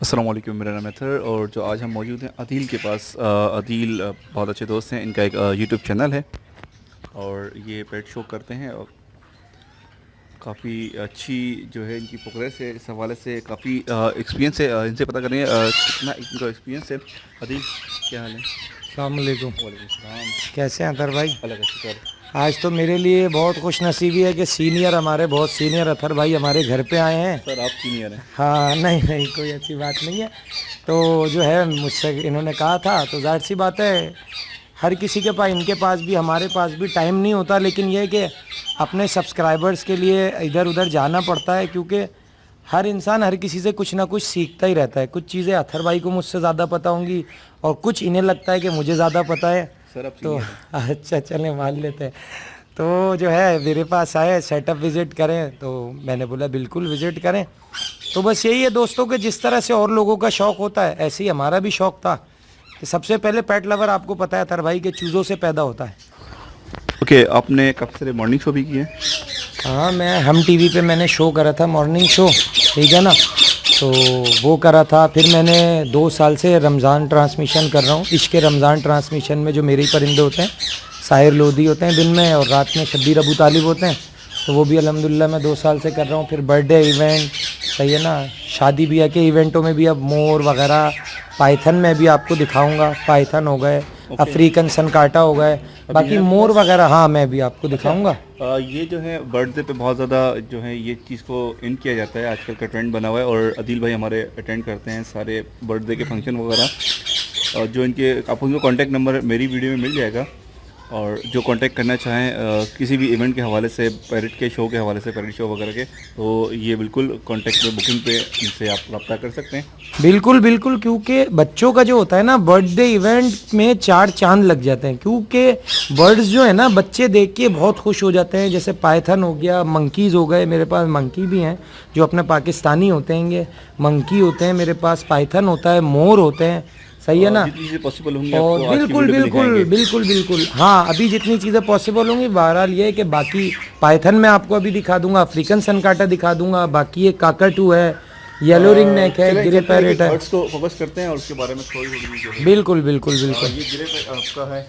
अस्सलाम वालेकुम, मेरा नाम है अतर और जो आज हम मौजूद हैं अदील के पास। अदील बहुत अच्छे दोस्त हैं। इनका एक यूट्यूब चैनल है और ये पेट शो करते हैं और काफ़ी अच्छी जो है इनकी प्रोग्रेस है। इस हवाले से काफ़ी एक्सपीरियंस है। इनसे पता करेंगे कितना इनका एक्सपीरियंस है। अदील, क्या हाल है? अस्सलाम वालेकुम। वालेकुम सलाम। कैसे हैं अतर भाई? अलग शुक्र। आज तो मेरे लिए बहुत खुश नसीबी है कि सीनियर हमारे बहुत सीनियर अतर भाई हमारे घर पे आए हैं। सर आप सीनियर हैं? हाँ, नहीं नहीं, कोई ऐसी बात नहीं है। तो जो है मुझसे इन्होंने कहा था, तो जाहिर सी बात है हर किसी के पास, इनके पास भी हमारे पास भी टाइम नहीं होता, लेकिन यह है कि अपने सब्सक्राइबर्स के लिए इधर उधर जाना पड़ता है, क्योंकि हर इंसान हर किसी से कुछ ना कुछ सीखता ही रहता है। कुछ चीज़ें अतर भाई को मुझसे ज़्यादा पता होंगी और कुछ इन्हें लगता है कि मुझे ज़्यादा पता है। सर आप तो सीनियर हैं? अच्छा, चलें मान लेते हैं। तो जो है मेरे पास आए, सेटअप विज़िट करें, तो मैंने बोला बिल्कुल विज़िट करें। तो बस यही है दोस्तों कि जिस तरह से और लोगों का शौक़ होता है, ऐसे ही हमारा भी शौक़ था कि सबसे पहले पेट लवर आपको पता है अतर भाई के चूज़ों से पैदा होता है। ओके, आपने काफ़ी सारे मॉर्निंग शो भी किए हैं? हाँ, मैं हम टीवी पे मैंने शो करा था, मॉर्निंग शो, ठीक है ना। तो वो करा था। फिर मैंने 2 साल से रमज़ान ट्रांसमिशन कर रहा हूँ। इश्क़ रमज़ान ट्रांसमिशन में जो मेरे ही परिंदे होते हैं, साहिर लोधी होते हैं दिन में, और रात में शब्बीर अबू तालिब होते हैं। तो वो भी अल्हम्दुलिल्लाह मैं 2 साल से कर रहा हूँ। फिर बर्थडे इवेंट, सही है ना, शादी ब्याह के इवेंटों में भी अब मोर वगैरह, पाइथन में भी आपको दिखाऊंगा। पाइथन हो गए, अफ्रीकन सनकाटा हो गए, बाकी मोर वगैरह, हाँ मैं भी आपको दिखाऊंगा। ये जो है बर्थडे पे बहुत ज़्यादा जो है ये चीज़ को इन किया जाता है, आजकल का ट्रेंड बना हुआ है और अदील भाई हमारे अटेंड करते हैं सारे बर्थडे के फंक्शन वगैरह। और जो इनके आपको कॉन्टैक्ट नंबर मेरी वीडियो में मिल जाएगा, और जो कांटेक्ट करना चाहें किसी भी इवेंट के हवाले से, पैरेट के शो के हवाले से, पैरेट शो वगैरह के, तो ये बिल्कुल कांटेक्ट पे, बुकिंग पे इनसे आप रब्ता कर सकते हैं। बिल्कुल बिल्कुल, क्योंकि बच्चों का जो होता है ना, बर्थडे इवेंट में 4 चांद लग जाते हैं, क्योंकि बर्ड्स जो है ना, बच्चे देख के बहुत खुश हो जाते हैं। जैसे पाइथन हो गया, मंकीज़ हो गए, मेरे पास मंकी भी हैं जो अपने पाकिस्तानी होते हैं, ये मंकी होते हैं मेरे पास, पाइथन होता है, मोर होते हैं, सही है ना। जितनी चीज़ें पॉसिबल होंगी और आपको आज की बिल्कुल वीडियो में बिल्कुल दिखाएंगे। बिल्कुल बिल्कुल, हाँ अभी जितनी चीज़ें पॉसिबल होंगी। बहरहाल ये है कि बाकी पाइथन में आपको अभी दिखा दूंगा, अफ्रीकन सनकाटा दिखा दूंगा, बाकी ये काकाटू है, येलो रिंग नेक है, ग्रे पैरेट है। बर्ड्स को फोकस करते हैं और उसके बारे में थोड़ी जो है। बिल्कुल बिल्कुल बिल्कुल। ये ग्रे आपका है?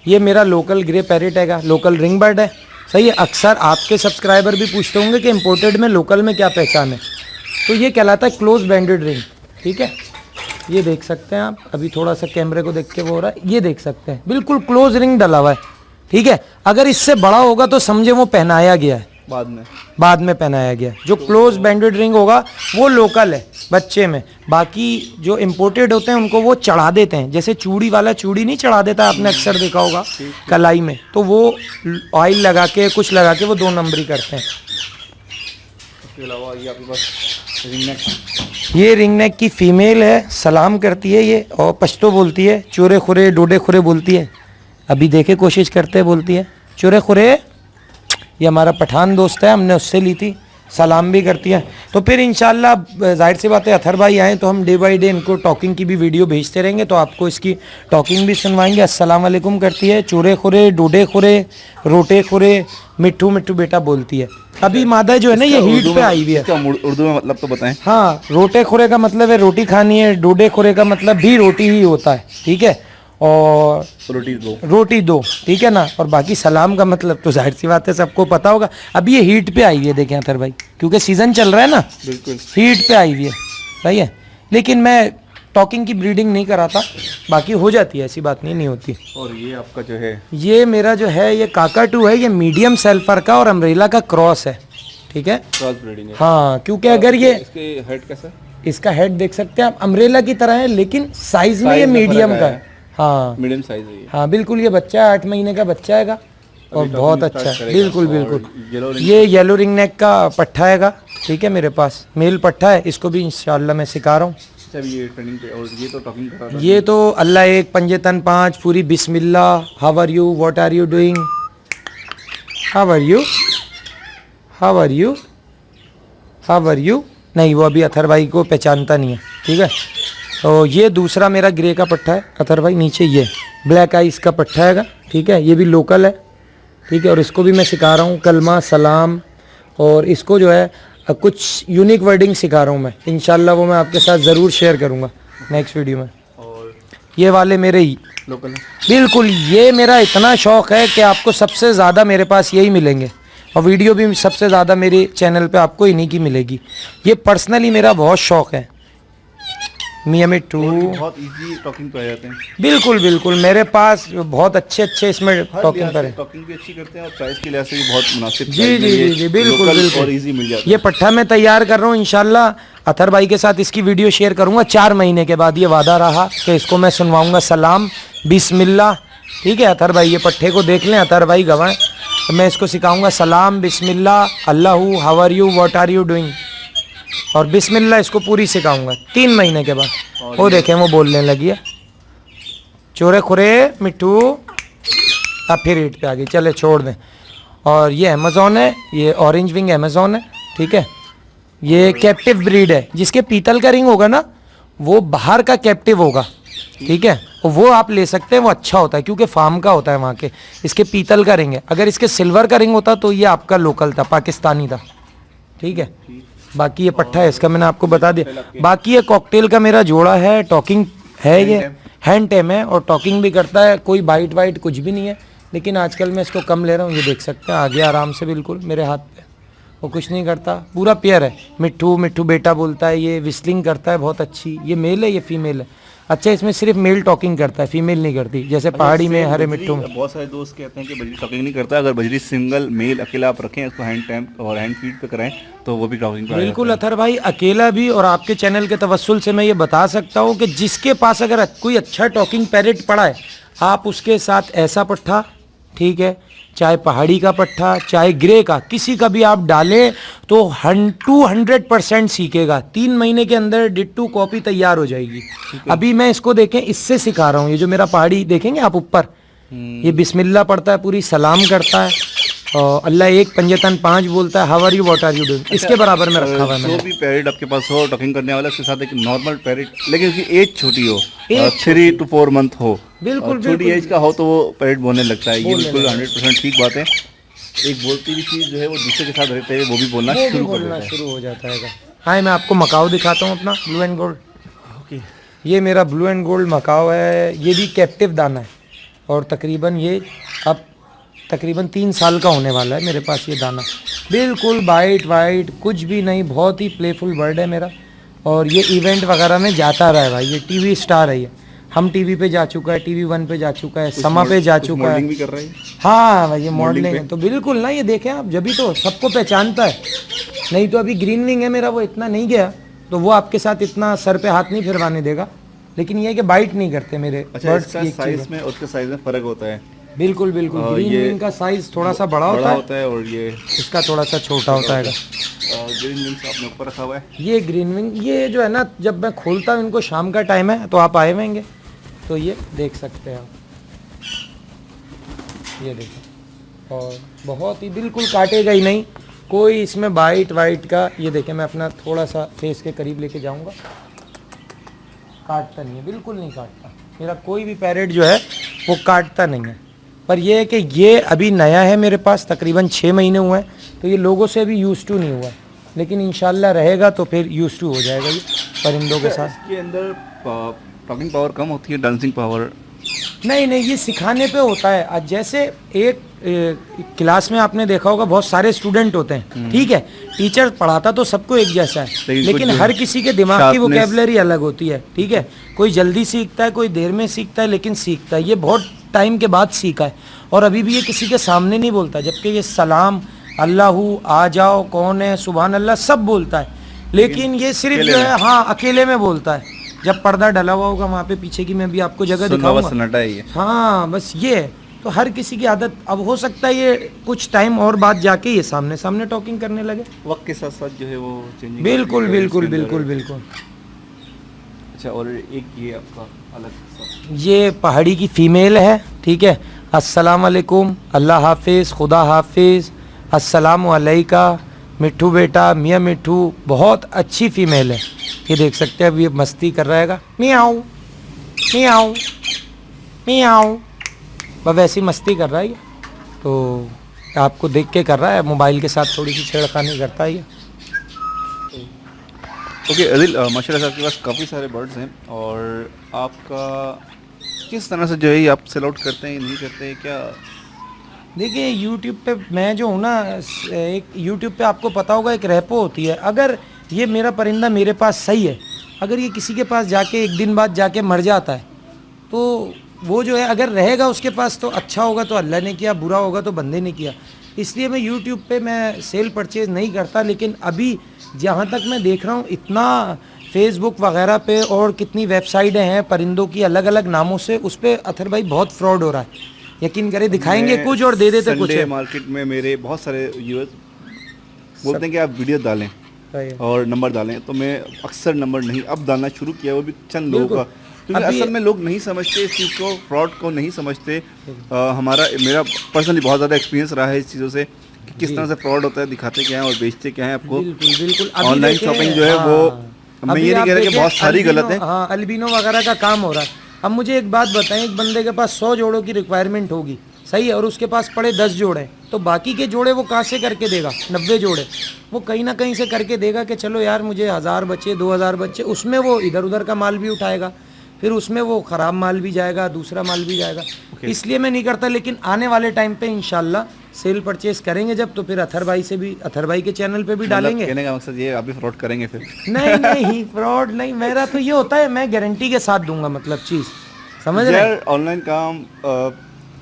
ये मेरा लोकल ग्रे पैरेट हैगा, लोकल रिंग बर्ड है, सही है। अक्सर आपके सब्सक्राइबर भी पूछते होंगे कि इम्पोर्टेड में लोकल में क्या पहचान है। तो ये कहलाता है क्लोज बैंडेड रिंग, ठीक है। ये देख सकते हैं आप, अभी थोड़ा सा कैमरे को देख के वो हो रहा है, ये देख सकते हैं बिल्कुल क्लोज रिंग डला हुआ है, ठीक है। अगर इससे बड़ा होगा तो समझे वो पहनाया गया है, बाद में पहनाया गया। जो क्लोज बैंडेड रिंग होगा वो लोकल है बच्चे में, बाकी जो इम्पोर्टेड होते हैं उनको वो चढ़ा देते हैं। जैसे चूड़ी वाला चूड़ी नहीं चढ़ा देता, आपने अक्सर देखा होगा कलाई में, तो वो ऑयल लगा के, कुछ लगा के वो 2 नंबरी करते हैं। इसके अलावा ये आपके पास रिंग नेक, ये रिंग नेक की फीमेल है, सलाम करती है ये, और पश्तो बोलती है, चोरे खुरे डोडे खुरे बोलती है। अभी देखे कोशिश करते हैं, बोलती है चोरे खुरे। ये हमारा पठान दोस्त है, हमने उससे ली थी, सलाम भी करती है। तो फिर इंशाल्लाह जाहिर सी बात है, अतर भाई आए तो हम डे बाई डे इनको टॉकिंग की भी वीडियो भेजते रहेंगे, तो आपको इसकी टॉकिंग भी सुनवाएंगे। अस्सलाम वालेकुम करती है, चोरे खुरे डोडे खुरे रोटे खुरे, मिट्ठू मिट्ठू बेटा बोलती है। अभी मादा जो है ना, ये हीट पे आई हुई है। उर्दू में मतलब तो बताएं। हाँ, रोटे खुरे का मतलब है रोटी खानी है, डोडे खुरे का मतलब भी रोटी ही होता है, ठीक है। और रोटी दो, ठीक है ना। और बाकी सलाम का मतलब तो जाहिर सी बात है सबको पता होगा। अभी ये हीट पे आई हुई है, देखें अतर भाई, क्योंकि सीज़न चल रहा है ना, बिल्कुल हीट पे आई हुई है, सही है। लेकिन मैं टॉकिंग की ब्रीडिंग नहीं कराता, बाकी हो जाती है, ऐसी बात नहीं होती। और ये आपका जो है, ये मेरा जो है, ये काकाटू है, ये मीडियम सेल्फर का और अम्ब्रेला का क्रॉस है, ठीक है। क्रॉस ब्रीडिंग है। हाँ, क्योंकि अगर ये, इसके हेड कैसा? इसका हेड देख सकते हैं आप, अम्ब्रेला की तरह है, लेकिन साइज में ये मीडियम का है। हाँ, मीडियम साइज है ये। हाँ बिल्कुल, ये बच्चा 8 महीने का बच्चा हैगा और बहुत अच्छा है, बिल्कुल बिल्कुल। ये येलो रिंग नेक का पट्ठा हैगा, ठीक है, मेरे पास मेल पट्ठा है, इसको भी इंशाल्लाह मैं सिखा रहा हूँ। ये ट्रेनिंग पे, और ये तो टॉकिंग कर रहा था। ये तो अल्लाह एक पंजे तन 5 पूरी बिस्मिल्लाह, how are you, what are you doing, how are you, how are you, how are you. नहीं, वो अभी अतर भाई को पहचानता नहीं है, ठीक है। तो ये दूसरा मेरा ग्रे का पट्ठा है अतर भाई, नीचे ये ब्लैक आइस का पट्ठा हैगा, ठीक है। ये भी लोकल है, ठीक है। और इसको भी मैं सिखा रहा हूँ कलमा सलाम, और इसको जो है कुछ यूनिक वर्डिंग सिखा रहा हूँ मैं, इंशाल्लाह वो मैं आपके साथ ज़रूर शेयर करूँगा नेक्स्ट वीडियो में। और ये वाले मेरे ही लोकल है। बिल्कुल, ये मेरा इतना शौक़ है कि आपको सबसे ज़्यादा मेरे पास यही मिलेंगे, और वीडियो भी सबसे ज़्यादा मेरे चैनल पे आपको इन्हीं की मिलेगी। ये पर्सनली मेरा बहुत शौक़ है। मियाँ मिट्टू बहुत इजी टॉकिंग पे आ जाते हैं। बिल्कुल बिल्कुल, मेरे पास बहुत अच्छे इसमें टॉकिंग पर है। टॉकिंग भी अच्छी करते हैं और प्राइस के लिहाज से भी बहुत मुनासिब जी जी जी जी, बिल्कुल बिल्कुल, और इजी मिल जाता है। ये पट्टा मैं तैयार कर रहा हूँ इंशाल्लाह, अथर भाई के साथ इसकी वीडियो शेयर करूँगा 4 महीने के बाद। ये वादा रहा कि इसको मैं सुनवाऊँगा सलाम बिस्मिल्लाह, ठीक है। अथर भाई ये पट्टे को देख लें, अथर भाई गवाएं, तो मैं इसको सिखाऊंगा सलाम बिस्मिल्लाह अल्लाहू how are you what are you doing, और बिस्मिल्लाह इसको पूरी सिखाऊंगा 3 महीने के बाद। वो देखें वो बोलने लगी है, चोरे खुरे मिट्टू, अब फिर ईट पे आ गई, चले छोड़ दें। और ये अमेज़ॉन है, ये ऑरेंज विंग अमेज़ॉन है, ठीक है। ये कैप्टिव ब्रीड है, जिसके पीतल का रिंग होगा ना वो बाहर का कैप्टिव होगा, ठीक है, वो आप ले सकते हैं, वो अच्छा होता है क्योंकि फार्म का होता है वहाँ के। इसके पीतल का रिंग है, अगर इसके सिल्वर का रिंग होता तो ये आपका लोकल था, पाकिस्तानी था, ठीक है। बाकी ये पट्टा है इसका, मैंने आपको बता दिया। बाकी ये कॉकटेल का मेरा जोड़ा है, टॉकिंग है, ये हैंड टेम है और टॉकिंग भी करता है, कोई बाइट वाइट कुछ भी नहीं है। लेकिन आजकल मैं इसको कम ले रहा हूँ, ये देख सकते हैं आगे आराम से बिल्कुल मेरे हाथ पे, वो कुछ नहीं करता, पूरा पेयर है। मिट्ठू मिट्ठू बेटा बोलता है, ये विस्लिंग करता है बहुत अच्छी। ये मेल है, ये फीमेल है। अच्छा, इसमें सिर्फ मेल टॉकिंग करता है, फीमेल नहीं करती, जैसे पहाड़ी में हरे मिट्टू में। बहुत सारे दोस्त कहते हैं कि बजरी टॉकिंग नहीं करता, अगर बजरी सिंगल मेल अकेला आप रखें, इसको हैंड टैम्प और हैंड फीड पे कराएं तो वो भी टॉकिंग पे बिल्कुल अथर भाई, अकेला भी। और आपके चैनल के तवस्सुल से मैं ये बता सकता हूँ कि जिसके पास अगर कोई अच्छा टॉकिंग पैरेट पड़ा है, आप उसके साथ ऐसा पट्ठा, ठीक है, चाहे पहाड़ी का पट्ठा चाहे ग्रे का, किसी का भी आप डालें तो 200% सीखेगा। 3 महीने के अंदर डिट्टू कॉपी तैयार हो जाएगी। अभी मैं इसको देखें, इससे सिखा रहा हूँ। ये जो मेरा पहाड़ी देखेंगे आप ऊपर, ये बिस्मिल्लाह पढ़ता है, पूरी सलाम करता है, और अल्लाह एक पंजतन 5 बोलता है, how are you what are you doing, इसके बराबर में रखा हुआ है मैंने। जो भी पैरेट आपके पास हो टॉकिंग करने वाला, उसके साथ एक नॉर्मल पैरेट, लेकिन उसकी एज छोटी हो, 3 to 4 मंथ हो, बिल्कुल छोटी एज का हो तो वो पैरेट बोलने लगता है। ये बिल्कुल 100% ठीक बात है। एक बोलती हुई चीज़ जो है वो दूसरे के साथ रहते हुए वो भी बोलना शुरू हो जाता है। हाँ, मैं आपको मकाओ दिखाता हूँ अपना ब्लू एंड गोल्ड। ओके, ये मेरा ब्लू एंड गोल्ड मकाओ है, ये भी कैप्टिव दाना है, और तकरीबन ये अब तकरीबन 3 साल का होने वाला है मेरे पास ये दाना। बिल्कुल वाइट वाइट कुछ भी नहीं, बहुत ही प्लेफुल बर्ड है मेरा। और ये इवेंट वगैरह में जाता रहा है भाई, ये टीवी स्टार है। ये हम टीवी पे जा चुका है, टीवी 1 पे जा चुका है, समा पे जा चुका है। भी कर रहा है। हाँ भाई, ये मॉडलिंग तो बिल्कुल ना, ये देखें आप, जब भी तो सबको पहचानता है। नहीं तो अभी ग्रीन विंग है मेरा, वो इतना नहीं गया तो वो आपके साथ इतना सर पे हाथ नहीं फिरवाने देगा, लेकिन ये है कि बाइट नहीं करते मेरे बर्ड्स। साइज में उसके साइज में फर्क होता है। बिल्कुल बिल्कुल, ग्रीन विंग का साइज थोड़ा सा बड़ा होता है और ये इसका थोड़ा सा छोटा होता है। ग्रीन विंग आपने ऊपर रखा हुआ है। ये ग्रीन विंग, ये जो है ना, जब मैं खोलता हूँ इनको, शाम का टाइम है तो आप आए होंगे तो ये देख सकते हैं आप, ये देखो, और बहुत ही बिल्कुल काटेगा ही नहीं कोई इसमें बाइट वाइट का। ये देखें, मैं अपना थोड़ा सा फेस के करीब लेके जाऊंगा, काटता नहीं है, बिल्कुल नहीं काटता। मेरा कोई भी पैरेट जो है वो काटता नहीं है। पर यह है कि ये अभी नया है मेरे पास, तकरीबन 6 महीने हुए हैं, तो ये लोगों से अभी यूज टू नहीं हुआ है, लेकिन इंशाल्लाह रहेगा तो फिर यूज टू हो जाएगा ये परिंदों के साथ। इसके अंदर टॉकिंग पावर कम होती है, डांसिंग पावर नहीं नहीं, ये सिखाने पे होता है। आज जैसे एक क्लास में आपने देखा होगा बहुत सारे स्टूडेंट होते हैं, ठीक है, टीचर पढ़ाता तो सबको एक जैसा है, लेकिन हर किसी के दिमाग की वोकैबुलरी अलग होती है, ठीक है। कोई जल्दी सीखता है, कोई देर में सीखता है, लेकिन सीखता है। ये बहुत टाइम के बाद सीखा है, और अभी भी ये किसी के सामने नहीं बोलता, जबकि ये सलाम अल्लाहू आ जाओ कौन है सुभान अल्लाह सब बोलता है, लेकिन ये सिर्फ जो है हाँ अकेले में बोलता है। जब पर्दा डला हुआ होगा वहाँ पे पीछे की, मैं भी आपको जगह दिखाऊंगा। हाँ बस ये है, तो हर किसी की आदत। अब हो सकता है ये कुछ टाइम और बाद जाके ये सामने सामने टॉकिंग करने लगे, वक्त के साथ साथ जो है वो चेंजिंग। बिल्कुल बिल्कुल बिल्कुल बिल्कुल। अच्छा, और एक ये आपका अलग सा, ये पहाड़ी की फीमेल है, ठीक है। अस्सलाम वालेकुम, अल्लाह हाफिज़, खुदा हाफिज़, अस्सलाम वालेका, मिट्ठू बेटा, मियाँ मिट्ठू, बहुत अच्छी फीमेल है। ये देख सकते हैं, अब ये मस्ती कर रहेगा, मियाऊ मियाऊ मियाऊ, बस वैसी मस्ती कर रहा है ये, तो आपको देख के कर रहा है, मोबाइल के साथ थोड़ी सी छेड़खानी करता है ये। ओके अदिल, माशाल्लाह से आपके पास काफ़ी सारे बर्ड्स हैं, और आपका किस तरह से जो है ये आप सेल आउट करते हैं, नहीं करते हैं क्या? देखिए यूट्यूब पे मैं जो हूँ ना, एक यूट्यूब पे आपको पता होगा एक रेपो होती है। अगर ये मेरा परिंदा मेरे पास सही है, अगर ये किसी के पास जाके एक दिन बाद जाके मर जाता है, तो वो जो है अगर रहेगा उसके पास तो अच्छा होगा, तो अल्लाह ने किया, बुरा होगा तो बंदे ने किया। इसलिए मैं यूट्यूब पे मैं सेल परचेज़ नहीं करता। लेकिन अभी जहाँ तक मैं देख रहा हूँ, इतना फेसबुक वगैरह पे और कितनी वेबसाइटें हैं परिंदों की अलग अलग नामों से, उस पर अथर भाई बहुत फ्रॉड हो रहा है। यकीन करें, दिखाएंगे मैं कुछ और दे देते कुछ संडे है। मार्केट में मेरे बहुत सारे व्यूअर्स बोलते हैं कि आप वीडियो डालें सही है। और नंबर डालें, तो मैं अक्सर नंबर नहीं अब डालना शुरू किया, वो भी चंद लोगों का, क्योंकि अभी- असल में लोग नहीं समझते इस चीज़ को, फ्रॉड को नहीं समझते। मेरा पर्सनली बहुत ज़्यादा एक्सपीरियंस रहा है इस चीज़ों से कि किस तरह से फ्रॉड होता है, दिखाते क्या है और बेचते क्या है आपको। बिल्कुल बिल्कुल। अभी ऑनलाइन देखें, शॉपिंग जो है हाँ, वो, मैं अभी ये नहीं आप कह रहा कि देखें, बहुत सारी गलत है। हाँ, अल्बिनो वगैरह का काम हो रहा है। अब मुझे एक बात बताएं, एक बंदे के पास 100 जोड़ों की रिक्वायरमेंट होगी, सही है, और उसके पास पड़े 10 जोड़े, तो बाकी के जोड़े वो कहाँ से करके देगा? 90 जोड़े वो कहीं ना कहीं से करके देगा कि चलो यार मुझे 1000 बचे, 2000 बचे, उसमें वो इधर उधर का माल भी उठाएगा, फिर उसमें वो ख़राब माल भी जाएगा, दूसरा माल भी जाएगा। इसलिए मैं नहीं करता। लेकिन आने वाले टाइम पे इंशाल्लाह सेल परचेज करेंगे जब, तो फिर अथर भाई से भी, अथर भाई के चैनल पे भी डालेंगे। कहने का मकसद ये आप भी फ्रॉड करेंगे फिर? नहीं नहीं, फ्रॉड नहीं, मेरा तो ये होता है मैं गारंटी के साथ दूंगा, मतलब चीज़ समझ रहे हैं? यार ऑनलाइन काम आप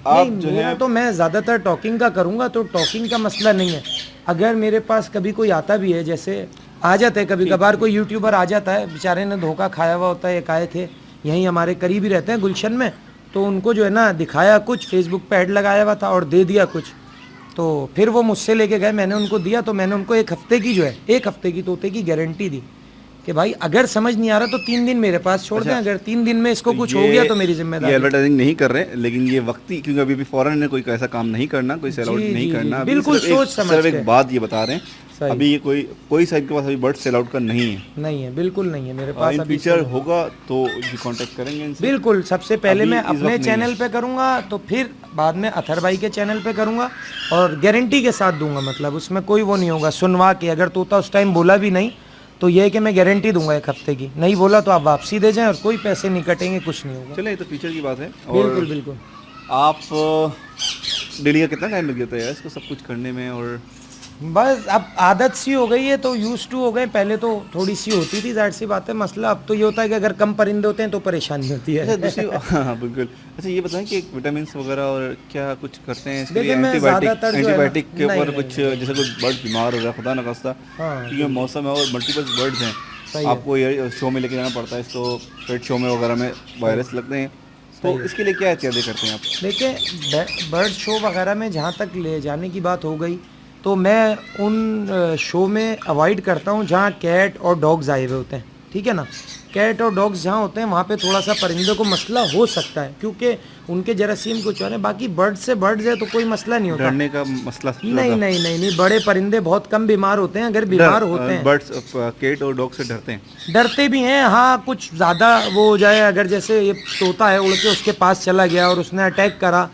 नहीं, जो मेरा है तो मैं ज़्यादातर टॉकिंग का करूँगा, तो टॉकिंग का मसला नहीं है। अगर मेरे पास कभी कोई आता भी है, जैसे आ जाते हैं कभी कभार कोई यूट्यूबर आ जाता है, बेचारे ने धोखा खाया हुआ होता है। एक आए थे यहीं हमारे करीब ही रहते हैं गुलशन में, तो उनको जो है ना दिखाया कुछ, फेसबुक पे ऐड लगाया हुआ था और दे दिया कुछ, तो फिर वो मुझसे लेके गए, मैंने उनको दिया, तो मैंने उनको 1 हफ्ते की जो है, 1 हफ्ते की तोते की गारंटी दी कि भाई अगर समझ नहीं आ रहा तो 3 दिन मेरे पास छोड़ दें, अगर 3 दिन में इसको कुछ हो गया तो मेरी ये जिम्मेदारी। एडवर्टाइजिंग नहीं कर रहे, लेकिन ये वक्ती, क्योंकि अभी फॉरेन ने कोई ऐसा काम नहीं करना, कोई सेल आउट जी, नहीं जी, करना। जी, अभी बिल्कुल सिर्फ सोच समझ सिर्फ के। एक बात ये बता रहे हैं, सही। अभी ये कोई साइड के पास अभी बर्ड सेल आउट का नहीं है। नहीं है, बिल्कुल नहीं है मेरे पास इन अभी फ्यूचर से। होगा तो जी कांटेक्ट करेंगे इनसे। बिल्कुल, सबसे पहले अभी मैं इस अपने वक्त नहीं चैनल पे करूंगा, तो फिर बाद में अथर भाई के चैनल पे करूंगा, और गारंटी के साथ दूंगा, मतलब उसमें कोई वो नहीं होगा सुनवा के। अगर तोता उस टाइम बोला भी नहीं तो ये है कि मैं गारंटी दूंगा 1 हफ्ते की, नहीं बोला तो आप वापसी दे जाएं और कोई पैसे नहीं कटेंगे, कुछ नहीं होगा। चले, ये तो फ्यूचर की बात है। बिल्कुल बिल्कुल। आप डेली का कितना टाइम लग जाता है यार इसको सब कुछ करने में? और बस अब आदत सी हो गई है, तो यूज टू हो गए। पहले तो थोड़ी सी होती थी, जाहिर सी बात है। मसला अब तो ये होता है कि अगर कम परिंदे होते हैं तो परेशानी होती अच्छा है। दूसरी हाँ बिल्कुल। अच्छा ये बताएं कि विटामिन वगैरह और क्या कुछ करते हैं इसके लिए? देखिए, मैं एंटीबायोटिक ज़्यादातर जो है ना- एंटीबायोटिक के नहीं, ऊपर नहीं, कुछ, जैसे कोई बर्ड बीमार हो रहा है खुदा न खास्ता, हाँ, क्योंकि मौसम है और मल्टीपल बर्ड्स हैं, सही है। आपको ये शो में लेके जाना पड़ता है इसको, पेट शो में वगैरह में वायरस लगते हैं, तो इसके लिए क्या एहतियात करते हैं आप? देखिए, बर्ड शो वगैरह में जहाँ तक ले जाने की बात हो गई, तो मैं उन शो में अवॉइड करता हूँ जहाँ कैट और डॉग्स आए हुए होते हैं, ठीक है ना। कैट और डॉग्स जहाँ होते हैं वहाँ पे थोड़ा सा परिंदों को मसला हो सकता है, क्योंकि उनके जरासीम कुछ और है। बाकी बर्ड्स से बर्ड्स है तो कोई मसला नहीं होता। डरने का मसला सबसे नहीं ज़्यादा? नहीं नहीं नहीं, बड़े परिंदे बहुत कम बीमार होते हैं, अगर बीमार होते हैं। बर्ड्स केट और डॉग से डरते हैं? डरते भी हैं, हाँ, कुछ ज़्यादा वो हो जाए, अगर जैसे ये तोता है उड़ के उसके पास चला गया और उसने अटैक करा,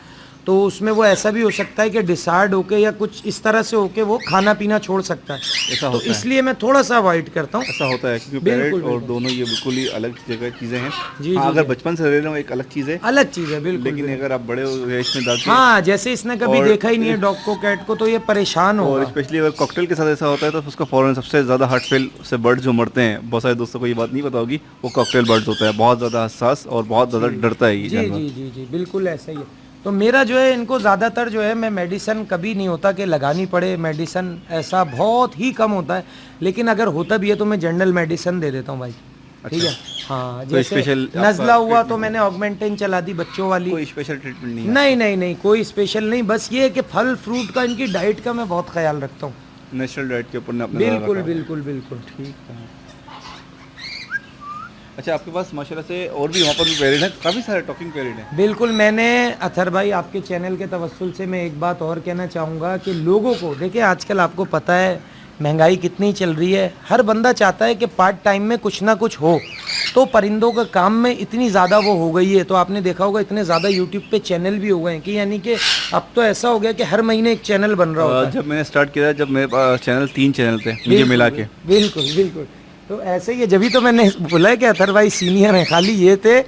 तो उसमें वो ऐसा भी हो सकता है कि डिसार्ड होके या कुछ इस तरह से होके वो खाना पीना छोड़ सकता है। ऐसा तो होता है? इसलिए मैं थोड़ा सा अवॉइड करता हूँ। ऐसा होता है क्योंकि बिल्कुल, पैरेट और दोनों ये बिल्कुल ही अलग जगह चीज़ें हैं। जी, हाँ, जी, अगर जी। बचपन से रह रहे हो एक अलग चीज़ है, अलग चीज़ है, बिल्कुल लेकिन बिल्कुल। अगर आप बड़े हो गए इसमें डाल के, हाँ, जैसे इसने कभी और- देखा ही नहीं है डॉग को, कैट को, तो ये परेशान और होगा। स्पेशली अगर कॉकटेल के साथ ऐसा होता है तो उसका फौरन सबसे ज़्यादा हार्ट फेल से बर्ड जो मरते हैं, बहुत सारे दोस्तों को ये बात नहीं पता होगी, वो कॉकटेल बर्ड्स होता है, बहुत ज़्यादा हसास और बहुत ज़्यादा डरता है ये जी जानवर। जी जी जी, बिल्कुल ऐसा ही है। तो मेरा जो है, इनको ज़्यादातर जो है, मैं मेडिसन कभी नहीं होता कि लगानी पड़े, मेडिसन ऐसा बहुत ही कम होता है, लेकिन अगर होता भी है तो मैं जनरल मेडिसन दे देता हूँ भाई, ठीक है। हाँ, कोई जैसे स्पेशल नज़ला आपका हुआ तो मैंने ऑगमेंटेन चला दी बच्चों वाली। कोई स्पेशल ट्रीटमेंट नहीं है? नहीं नहीं नहीं, कोई स्पेशल नहीं, बस ये है कि फल फ्रूट का, इनकी डाइट का मैं बहुत ख्याल रखता हूँ। नेचुरल डाइट के ऊपर ने अपना बिल्कुल रखा है। बिल्कुल बिल्कुल। ठीक है। अच्छा आपके पास माशाल्लाह से और भी वहाँ पर भी पेरेट हैं, काफ़ी सारे टॉकिंग पेरेट हैं। बिल्कुल, मैंने अथर भाई आपके चैनल के तवस्सुल से मैं एक बात और कहना चाहूँगा कि लोगों को, देखिए आजकल आपको पता है महंगाई कितनी चल रही है, हर बंदा चाहता है कि पार्ट टाइम में कुछ ना कुछ हो। तो परिंदों का काम में इतनी ज़्यादा वो हो गई है, तो आपने देखा होगा इतने ज़्यादा यूट्यूब पे चैनल भी हो गए हैं कि यानी कि अब तो ऐसा हो गया कि हर महीने एक चैनल बन रहा होता है। जब मैंने स्टार्ट किया, जब मेरे पास चैनल 3 चैनल थे मुझे मिला के, बिल्कुल बिल्कुल। तो ऐसे ही है, जब भी तो मैंने बोला है कि अथर भाई सीनियर हैं, खाली ये थे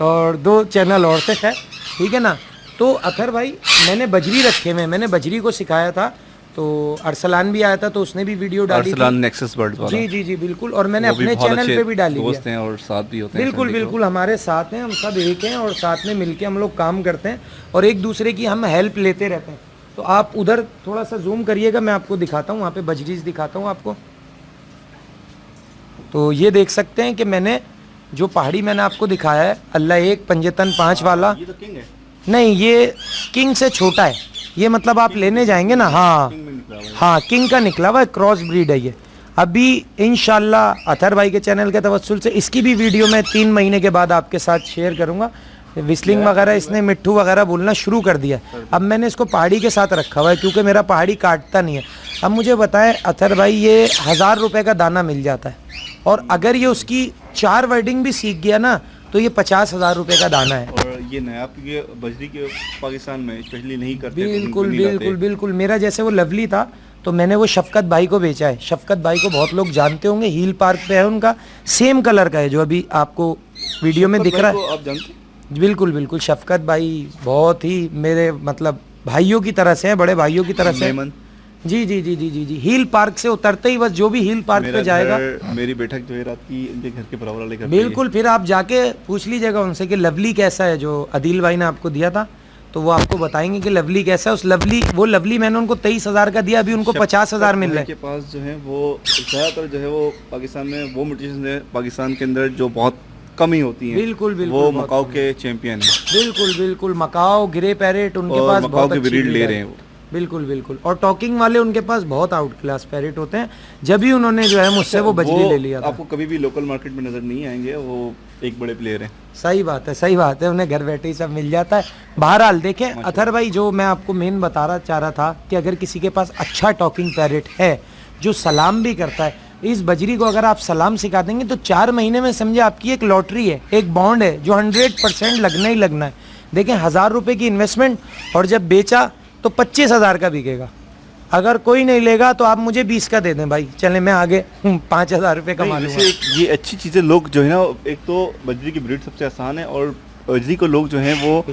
और 2 चैनल और थे, खैर ठीक है ना। तो अथर भाई मैंने बजरी रखे हुए, मैंने बजरी को सिखाया था, तो अरसलान भी आया था तो उसने भी वीडियो डाली अरसलान नेक्सस बर्ड्स वाला। जी जी जी बिल्कुल, और मैंने वो भी अपने बहुत चैनल अच्छे पे भी डाली दोस्त हैं और साथ भी होते हैं। बिल्कुल बिल्कुल, हमारे साथ हैं, हम सब एक हैं और साथ में मिलके हम लोग काम करते हैं और एक दूसरे की हम हेल्प लेते रहते हैं। तो आप उधर थोड़ा सा जूम करिएगा, मैं आपको दिखाता हूँ, वहाँ पे बजरीज दिखाता हूँ आपको। तो ये देख सकते हैं कि मैंने जो पहाड़ी मैंने आपको दिखाया है, अल्लाह एक पंजतन 5 वाला, ये तो किंग है। नहीं ये किंग से छोटा है, ये मतलब आप लेने जाएंगे ना, हाँ हाँ किंग का निकला हुआ क्रॉस ब्रीड है ये। अभी इंशाल्लाह अथर भाई के चैनल के तवस्सुल से इसकी भी वीडियो मैं 3 महीने के बाद आपके साथ शेयर करूंगा। विस्लिंग वगैरह इसने मिट्ठू वगैरह बोलना शुरू कर दिया। अब मैंने इसको पहाड़ी के साथ रखा हुआ है क्योंकि मेरा पहाड़ी काटता नहीं है। अब मुझे बताएं अथर भाई, ये 1000 रुपये का दाना मिल जाता है और अगर ये उसकी 4 वर्डिंग भी सीख गया ना तो ये 50,000 रुपये का दाना है। और ये नया ये बजरी के पाकिस्तान में स्पेशली नहीं करते। बिल्कुल बिल्कुल बिल्कुल, मेरा जैसे वो लवली था तो मैंने वो शफकत भाई को बेचा है। शफकत भाई को बहुत लोग जानते होंगे, हील पार्क पे है उनका, सेम कलर का है जो अभी आपको वीडियो में दिख रहा है। आप जानते हैं? बिल्कुल बिल्कुल, शफकत भाई बहुत ही मेरे मतलब भाइयों की तरह से हैं, बड़े भाइयों की तरह से। जी जी जी जी जी जी, हील पार्क से उतरते ही बस जो भी हील पार्क पे जाएगा, मेरी बैठक जो है रात की इनके घर के बराबर वाले घर। बिल्कुल, फिर आप जाके पूछ लीजिएगा उनसे कि लवली कैसा है, जो अदील भाई ने आपको दिया था तो वो आपको बताएंगे कि लवली कैसा है। उस लवली, वो लवली मैंने उनको 23,000 का दिया, अभी उनको 50,000 मिल रहा है। के पास जो है वो ज़्यादातर जो है वो पाकिस्तान में वो म्यूटेशन है पाकिस्तान के अंदर जो बहुत कम ही होती है। बिल्कुल बिल्कुल, वो मकाओ के चैंपियन है। बिल्कुल बिल्कुल, मकाओ, ग्रे पैरेट उनके पास बहुत अच्छी ब्रीड ले रहे हैं वो। बिल्कुल बिल्कुल, और टॉकिंग वाले उनके पास बहुत आउट क्लास पैरेट होते हैं। जब भी उन्होंने जो है मुझसे वो बजरी ले लिया था। आपको कभी भी लोकल मार्केट में नजर नहीं आएंगे, वो एक बड़े प्लेयर हैं। सही बात है, सही बात है, उन्हें घर बैठे ही सब मिल जाता है। बहरहाल देखें अथर भाई, जो मैं आपको मेन बता चाह रहा था कि अगर किसी के पास अच्छा टॉकिंग पैरेट है जो सलाम भी करता है, इस बजरी को अगर आप सलाम सिखा देंगे तो 4 महीने में समझे आपकी एक लॉटरी है, एक बॉन्ड है जो 100% लगना ही लगना है। देखें 1000 रुपये की इन्वेस्टमेंट और जब बेचा तो 25,000 का बिकेगा। अगर कोई नहीं लेगा तो आप मुझे 20 का दे दें भाई, चले मैं आगे 5,000 रुपये कमा लूँगा। ये अच्छी चीज़ें लोग जो है ना, एक तो बजरी की ब्रीड सबसे आसान है और बजरी को लोग जो है वो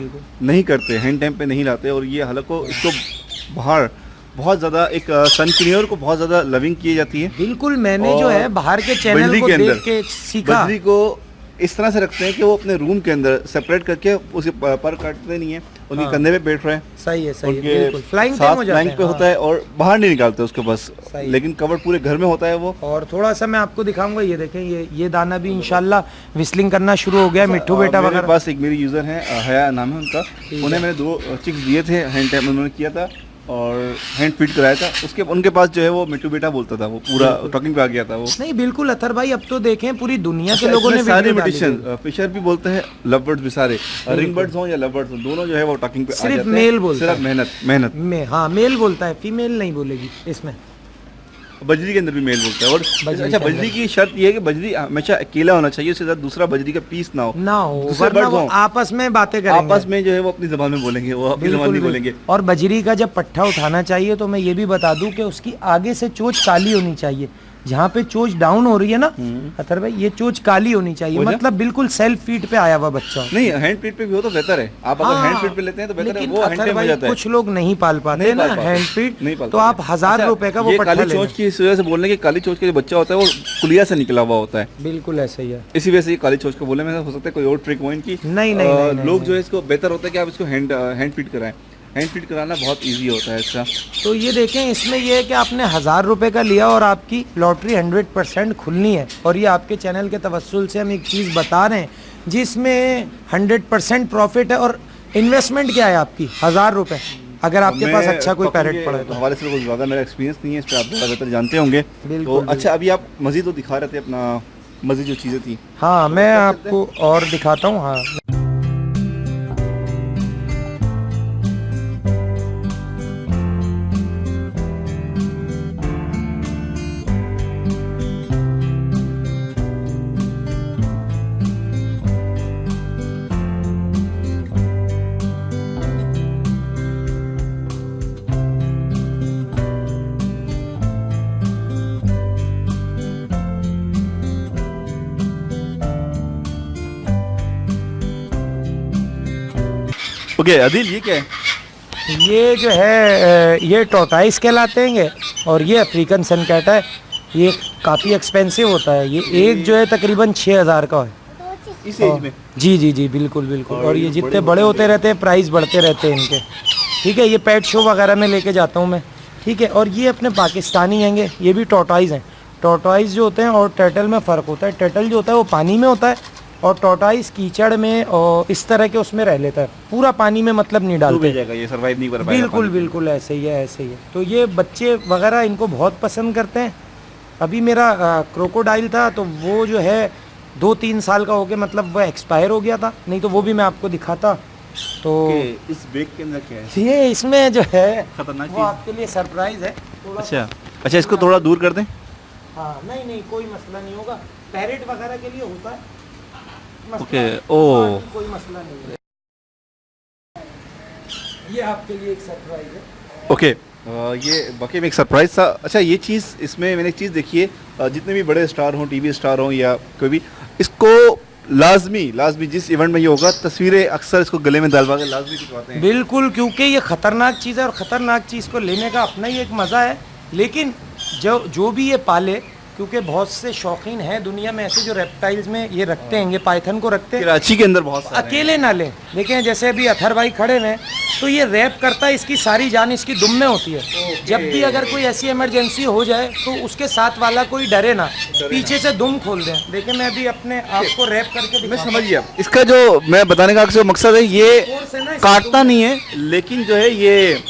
नहीं करते, हैंड टाइम पे नहीं लाते। और ये हालांकि इसको बाहर बहुत ज़्यादा एक सनक्लियर को बहुत ज़्यादा लविंग की जाती है। बिल्कुल, मैंने जो है बाहर के चैनल को देख के सीखा। बजरी को इस तरह से रखते हैं कि वो अपने रूम के अंदर सेपरेट करके उसके पर काटते नहीं है, उनके कंधे पे बैठ रहे हैं। सही है, सही है, बिल्कुल फ्लाइंग टाइम हो जाता है, पे होता है और बाहर नहीं निकालते उसके बस, लेकिन कवर पूरे घर में होता है वो। और थोड़ा सा मैं आपको दिखाऊंगा, ये देखें, ये दाना भी इंशाल्लाह विस्लिंग करना शुरू हो गया। मिट्ठू बेटा वगैरह मेरे पास एक मेरी यूजर है, हया नाम है उनका, उन्हें मैंने 2 चिक्स दिए थे, हैंड टाइम उन्होंने किया था और हैंड फीड कराया था। उसके उनके पास जो है वो मिट्टू बेटा बोलता था, वो पूरा टॉकिंग पे आ गया था वो। नहीं बिल्कुल अथर भाई, अब तो देखें पूरी दुनिया के लोगों ने सारे म्यूटेशन, फिशर भी बोलते हैं, लव बर्ड्स भी, सारे रिंग बर्ड्स हो या लव बर्ड्स हो, दोनों जो है वो टॉकिंग पे आ जाते हैं। सिर्फ मेल बोलता है, सिर्फ मेहनत में, हाँ मेल बोलता है, फीमेल नहीं बोलेगी इसमें। बजरी के अंदर भी मेल बोलता है। और अच्छा, बजरी की शर्त ये है कि बजरी हमेशा अकेला होना चाहिए, उसके साथ दूसरा बजरी का पीस ना हो, वरना वो आपस में बातें करेंगे, आपस में जो है वो अपनी जबान में बोलेंगे, वो अपनी जबान में बोलेंगे। और बजरी का जब पट्ठा उठाना चाहिए तो मैं ये भी बता दूं कि उसकी आगे से चोंच काली होनी चाहिए। जहाँ पे चोंच डाउन हो रही है ना अथर भाई, ये चोंच काली होनी चाहिए, मतलब बिल्कुल सेल्फ फीड पे आया हुआ बच्चा। नहीं, हैंड फीड पे भी हो तो बेहतर है। आप अगर हैंड फीड पे लेते हैं तो बेहतर है, वो हैंड पे हो जाता है। कुछ लोग नहीं पाल पाते ना हैंड फीड, तो आप 1000 रुपए का वो पट्ठा काली चोंच की इस वजह से बोलने की, काली चोंच का जो बच्चा होता है वो कुलिया से निकला हुआ होता है। बिल्कुल ऐसा ही है, इसी वजह से काली चोंच को बोलने में हो सकता है कोई और ट्रिक हो इनकी। नहीं, लोग जो है इसको बेहतर होता है कि आप इसको हैंड फीड कराएं। हैंड फीड कराना बहुत इजी होता है इसका। तो ये देखें, इसमें ये है कि आपने 1000 रुपये का लिया और आपकी लॉटरी 100% खुलनी है। और ये आपके चैनल के तवस्सुल से हम एक चीज़ बता रहे हैं जिसमें 100% प्रॉफिट है। और इन्वेस्टमेंट क्या है आपकी? 1000 रुपये। अगर आपके पास अच्छा कोई पैरेट पड़ा है तो हमारे से कुछ ज़्यादा मेरा एक्सपीरियंस नहीं है इस पर, आप ज़्यादा बेहतर जानते होंगे। तो अच्छा, अभी आप मज़ीद तो दिखा रहे थे अपना, मज़ीद जो चीज़ें थी। हाँ, मैं आपको और दिखाता हूँ। हाँ, ओके आदिल, ये क्या है? ये जो है ये टॉर्टाइस कहलाते हैं और ये अफ्रीकन सनकैट है। ये काफ़ी एक्सपेंसिव होता है। ये एक जो है तकरीबन 6000 का है इस एज में? जी जी जी बिल्कुल बिल्कुल। और ये जितने बड़े बड़े होते रहते हैं प्राइस बढ़ते रहते हैं इनके। ठीक है, ये पेट शो वगैरह में लेके जाता हूँ मैं। ठीक है, और ये अपने पाकिस्तानी हैंगे, ये भी टॉर्टाइस हैं। टॉर्टाइस जो होते हैं और टर्टल में फ़र्क होता है। टर्टल जो होता है वो पानी में होता है और टॉर्टाइस कीचड़ में और इस तरह के उसमें रह लेता है, पूरा पानी में मतलब नहीं डालते। जाएगा, ये सर्वाइव नहीं कर पाएगा। बिल्कुल बिल्कुल ऐसे ही है, ऐसे ही है। तो ये बच्चे वगैरह इनको बहुत पसंद करते हैं। अभी मेरा क्रोकोडाइल था तो वो जो है 2-3 साल का हो गया, मतलब वो एक्सपायर हो गया था, नहीं तो वो भी मैं आपको दिखाता। तो इस बैग के अंदर क्या है? ये इसमें जो है खतरनाक वो चीज़। आपके लिए सरप्राइज है थोड़ा सा। अच्छा, इसको थोड़ा दूर कर दें। हाँ नहीं नहीं कोई मसला नहीं होगा, पैरेट वगैरह के लिए होता है मसला। ओके, ओ। बाकी कोई मसला नहीं है। ये आपके लिए एक सरप्राइज है। ओके, ये वाकई में एक सरप्राइज था। अच्छा, ये चीज़ इसमें मैंने एक चीज़ देखी है, जितने भी बड़े स्टार हों, टीवी स्टार हों या कोई भी, इसको लाजमी जिस इवेंट में ये होगा, तस्वीरें अक्सर इसको गले में डलवा के लाजमी खिंचवाते हैं। बिल्कुल, क्योंकि ये खतरनाक चीज़ है और ख़तरनाक चीज़ को लेने का अपना ही एक मज़ा है। लेकिन जो भी ये पाले, क्योंकि बहुत से शौकीन हैं दुनिया में ऐसे जो रेप्टाइल्स में ये रखते हैं, ये पाइथन को रखते हैं। कराची के अंदर बहुत सारे हैं। अकेले ना लें। देखें जैसे अभी अथर भाई खड़े हैं तो ये रैप करता है, इसकी सारी जान इसकी दुम में होती है। जब भी अगर कोई ऐसी इमरजेंसी हो जाए तो उसके साथ वाला कोई डरे ना, पीछे से दुम खोल दें। देखिए मैं अभी अपने आप को रैप करके मैं समझ गया। इसका जो मैं बताने का जो मकसद है, ये फोर्स है ना, काटता नहीं है, लेकिन जो है ये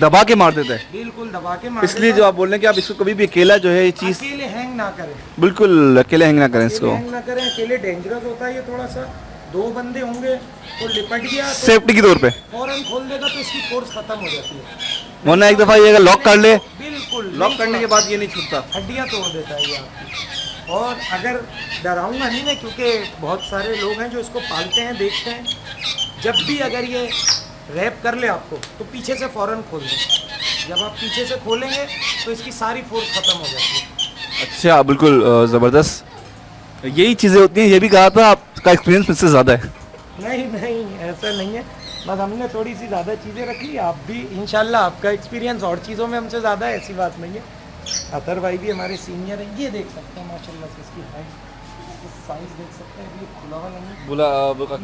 दबा के मार देता है। बिल्कुल दबा के मार इसलिए देता जो आप बोल रहे हैं कि आप इसको कभी भी अकेला जो है ये है। चीज़ अकेले हैंग ना करें, बिल्कुल अकेले हैंग ना करें अकेले इसको। हैंग ना करें। अकेले डेंजरस होता है ये थोड़ा सा। 2 बंदे होंगे तो लिपट गया तो सेफ्टी के तौर पे फौरन खोल देगा तो इसकी फोर्स खत्म हो जाती है। वरना एक दफ़ा ये अगर लॉक कर ले, बिल्कुल लॉक करने के बाद ये नहीं छूटता। हड्डियाँ तोड़ देता है ये आपकी। और अगर डराऊंगा नहीं मैं, क्योंकि बहुत सारे लोग हैं जो इसको पालते हैं, देखते हैं, जब भी अगर ये रैप कर ले आपको तो पीछे से फ़ौरन खोल दें। जब आप पीछे से खोलेंगे तो इसकी सारी फोर्स ख़त्म हो जाती है। अच्छा, बिल्कुल ज़बरदस्त। यही चीज़ें होती हैं। ये भी कहा था आपका एक्सपीरियंस मुझसे ज़्यादा है। नहीं नहीं ऐसा नहीं है, बस हमने थोड़ी सी ज़्यादा चीज़ें रख ली। आप भी इंशाल्लाह आपका एक्सपीरियंस और चीज़ों में हमसे ज़्यादा है, ऐसी बात नहीं है। अतर भाई भी हमारे सीनियर हैं। ये देख सकते हैं माशाल्लाह से इसकी हाइट, इसकी साइज़ देख सकते हैं। ये खुला हुआ नहीं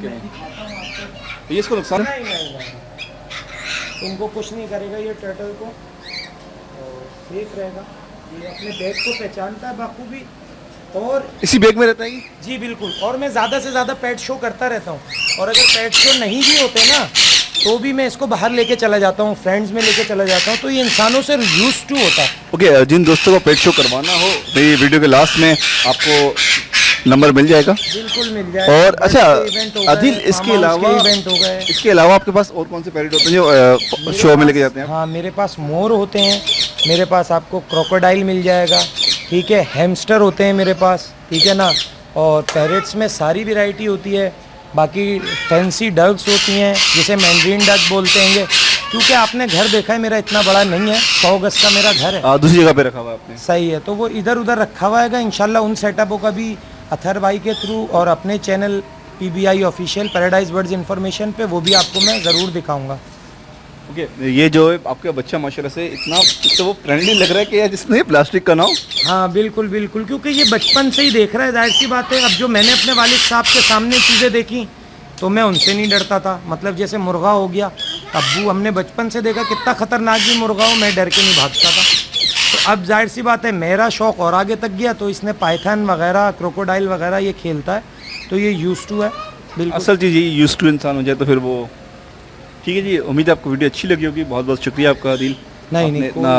है। दिखाता हूँ आपको। ये इसको नुकसान नहीं तुमको कुछ नहीं करेगा ये टर्टल को, सेफ रहेगा। ये अपने बैग को पहचानता है बखूबी। और इसी बैग में रहता है ये? जी बिल्कुल। और मैं ज़्यादा से ज़्यादा पेट शो करता रहता हूँ, और अगर पेट शो नहीं भी होते ना तो भी मैं इसको बाहर लेके चला जाता हूँ, फ्रेंड्स में लेके चला जाता हूँ। तो ये इंसानों से यूज टू होता है। ओके, जिन दोस्तों को पेट शो करवाना हो तो ये वीडियो के लास्ट में आपको नंबर मिल जाएगा। बिल्कुल मिल जाएगा। और अच्छा आदिल, इसके अलावा आपके पास और कौन से पैरेट होते हैं जो शो में लेके जाते हैं? हाँ मेरे पास मोर होते हैं, मेरे पास आपको क्रोकोडाइल मिल जाएगा, ठीक है, हैमस्टर होते हैं मेरे पास, ठीक है ना। और पैरेट्स में सारी वैरायटी होती है। बाकी फैंसी डक्स होती हैं जिसे मैंड्रीन डक बोलते हैं। क्योंकि आपने घर देखा है मेरा इतना बड़ा नहीं है, 100 गज का मेरा घर है। दूसरी जगह पे रखा हुआ है आपने? सही है, तो वो इधर उधर रखा हुआ है। इंशाल्लाह उन सेटअपों का भी अथर भाई के थ्रू और अपने channel PBI official paradise birds information पे वो भी आपको मैं ज़रूर दिखाऊंगा। ओके, ये जो है आपका बच्चा माशाल्लाह से इतना तो वो फ्रेंडली लग रहा है कि यार जिसने प्लास्टिक का ना हो। हाँ बिल्कुल बिल्कुल, क्योंकि ये बचपन से ही देख रहा है, जाहिर सी बात है। अब जो मैंने अपने वालिद साहब के सामने चीज़ें देखी तो मैं उनसे नहीं डरता था। मतलब जैसे मुर्गा हो गया, अब्बू हमने बचपन से देखा कितना ख़तरनाक भी मुर्गा हो, मैं डर के नहीं भागता था। तो अब जाहिर सी बात है मेरा शौक़ और आगे तक गया, तो इसने पाइथन वगैरह, क्रोकोडाइल वगैरह ये खेलता है, तो ये यूज़ टू है। बिल्कुल असल चीज़ ये यूज़ टू इंसान हो जाए तो फिर वो ठीक है जी। उम्मीद है आपको वीडियो अच्छी लगी होगी। बहुत बहुत शुक्रिया आपका आदिल, नहीं इतना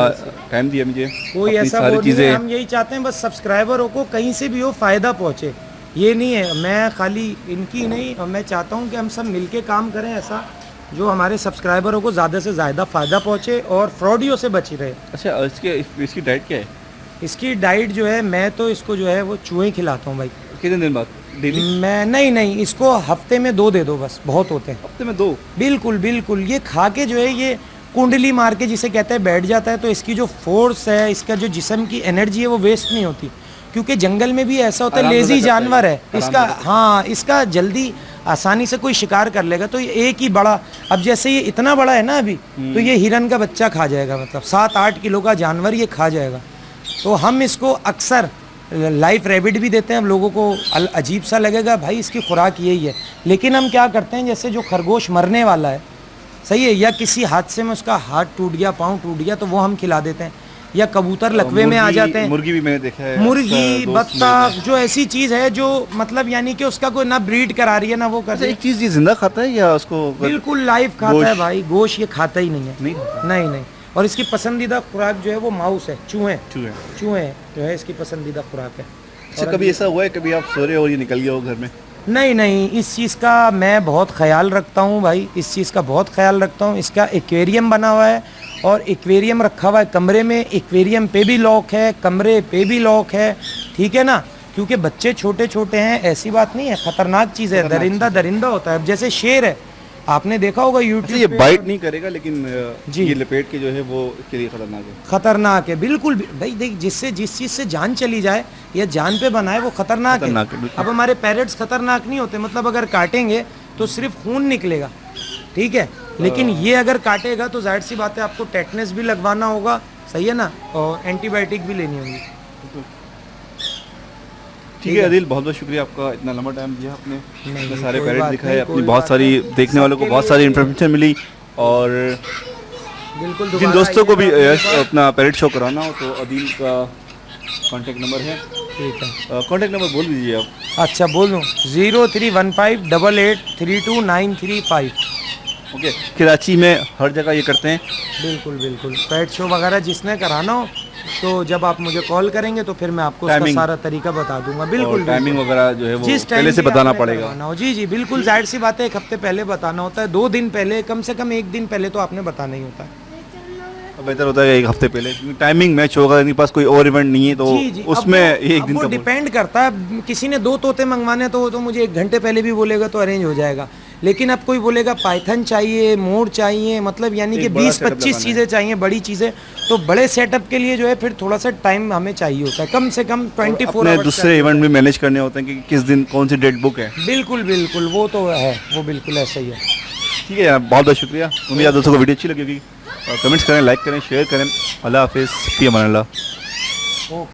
टाइम दिया मुझे। कोई ऐसा वो नहीं है। हम यही चाहते हैं बस सब्सक्राइबरों को कहीं से भी हो फ़ायदा पहुँचे। ये नहीं है मैं खाली इनकी नहीं, और मैं चाहता हूँ कि हम सब मिलके काम करें ऐसा जो हमारे सब्सक्राइबरों को ज़्यादा से ज़्यादा फ़ायदा पहुँचे और फ्रॉडियों से बची रहे। अच्छा, इसकी डाइट क्या है? इसकी डाइट जो है, मैं तो इसको जो है वो चूहे खिलाता हूँ भाई। कितने दिन बाद? डेली? मैं नहीं, इसको हफ्ते में 2 दे दो बस, बहुत होते हैं। हफ्ते में 2? बिल्कुल बिल्कुल। ये खा के जो है ये कुंडली मार के जिसे कहते हैं बैठ जाता है, तो इसकी जो फोर्स है, इसका जो जिस्म की एनर्जी है वो वेस्ट नहीं होती। क्योंकि जंगल में भी ऐसा होता है, लेजी जानवर है इसका। हाँ, इसका जल्दी आसानी से कोई शिकार कर लेगा। तो ये एक ही बड़ा, अब जैसे ये इतना बड़ा है ना अभी, तो ये हिरन का बच्चा खा जाएगा, मतलब 7-8 किलो का जानवर ये खा जाएगा। तो हम इसको अक्सर लाइफ रैबिट भी देते हैं। हम लोगों को अजीब सा लगेगा, भाई इसकी खुराक यही है, लेकिन हम क्या करते हैं, जैसे जो खरगोश मरने वाला है, सही है, या किसी हादसे में उसका हाथ टूट गया, पाँव टूट गया, तो वो हम खिला देते हैं। या कबूतर लकवे में आ जाते हैं, मुर्गी भी मैंने देखा है, मुर्गी, बत्तख, जो ऐसी चीज़ है जो मतलब यानी कि उसका कोई ना ब्रीड करा रही है ना वो कर रही है। एक चीज़ ये जिंदा खाता है या उसको बिल्कुल लाइव खाता है भाई, गोश्त ये खाता ही नहीं है। नहीं नहीं। और इसकी पसंदीदा खुराक जो है वो माउस है, चूहे जो है इसकी पसंदीदा खुराक है। अच्छा, कभी ऐसा हुआ है कभी आप सो रहे हो और ये निकल गया हो घर में? नहीं, इस चीज़ का मैं बहुत ख्याल रखता हूँ भाई, इस चीज़ का बहुत ख्याल रखता हूँ। इसका एक्वेरियम बना हुआ है और एक्वेरियम रखा हुआ है कमरे में, एक्वेरियम पे भी लॉक है, कमरे पे भी लॉक है, ठीक है ना, क्योंकि बच्चे छोटे छोटे हैं, ऐसी बात नहीं है, खतरनाक चीज़ है, दरिंदा होता है। अब जैसे शेर है, आपने देखा होगा यूट्यूब, ये बाइट नहीं करेगा लेकिन जी, ये लपेट के जो है वो इसके लिए खतरनाक है बिल्कुल भाई। देख, जिस चीज़ से जान चली जाए या जान पे बनाए वो खतरनाक है। अब हमारे पैरेट्स खतरनाक नहीं होते, मतलब अगर काटेंगे तो सिर्फ खून निकलेगा, ठीक है, लेकिन ये अगर काटेगा तो जाहिर सी बात है आपको टेटनस भी लगवाना होगा, सही है ना, और एंटीबायोटिक भी लेनी होगी। ठीक है आदिल, बहुत बहुत शुक्रिया आपका, इतना लंबा टाइम दिया आपने, इतने सारे कोई पैरेट बात दिखाए, नहीं, अपनी कोई बहुत बात सारी नहीं। देखने वालों को सबके बहुत लिए सारी इन्फॉर्मेशन मिली। और बिल्कुल जिन दोबारा दोस्तों को भी आइएगा अपने पास। अपना पैरेट शो कराना हो तो आदिल का कांटेक्ट नंबर है, ठीक है, कांटेक्ट नंबर बोल दीजिए आप। अच्छा बोल दूँ, 0315883295। ओके, कराची में हर जगह ये करते हैं। बिल्कुल पेट शो वगैरह जिसने कराना हो तो जब आप मुझे कॉल करेंगे तो फिर मैं आपको उसका Timing। सारा तरीका बता दूंगा। बिल्कुल टाइमिंग वगैरह जो है वो जिस टाइम पहले से भी बताना आपने पड़ेगा। करवाना हो। जी बिल्कुल, जाहिर सी बात है, 1 हफ्ते पहले बताना होता है, 2 दिन पहले, कम से कम 1 दिन पहले तो आपने बताना ही होता है। बेहतर होता है 1 हफ्ते पहले, क्योंकि टाइमिंग मैच होगा, इनके पास कोई और इवेंट नहीं है तो जी, उसमें एक दिन वो का डिपेंड करता है। किसी ने 2 तोते मंगवाने तो वो तो मुझे 1 घंटे पहले भी बोलेगा तो अरेंज हो जाएगा, लेकिन अब कोई बोलेगा पाइथन चाहिए, मोर चाहिए, मतलब यानी कि 20-25 चीज़ें चाहिए, बड़ी चीज़ें, तो बड़े सेटअप के लिए जो है फिर थोड़ा सा टाइम हमें चाहिए होता है, कम से कम 24 अपने आवर्स। दूसरे इवेंट भी मैनेज करने होते हैं कि किस दिन कौन सी डेट बुक है। बिल्कुल वो तो है, वो बिल्कुल ऐसा ही है। ठीक है यार, बहुत बहुत शुक्रिया। उम्मीद है दोस्तों को वीडियो अच्छी लगेगी, और कमेंट्स करें, लाइक करें, शेयर करें। अल्लाह हाफिज़, फी अमान अल्लाह।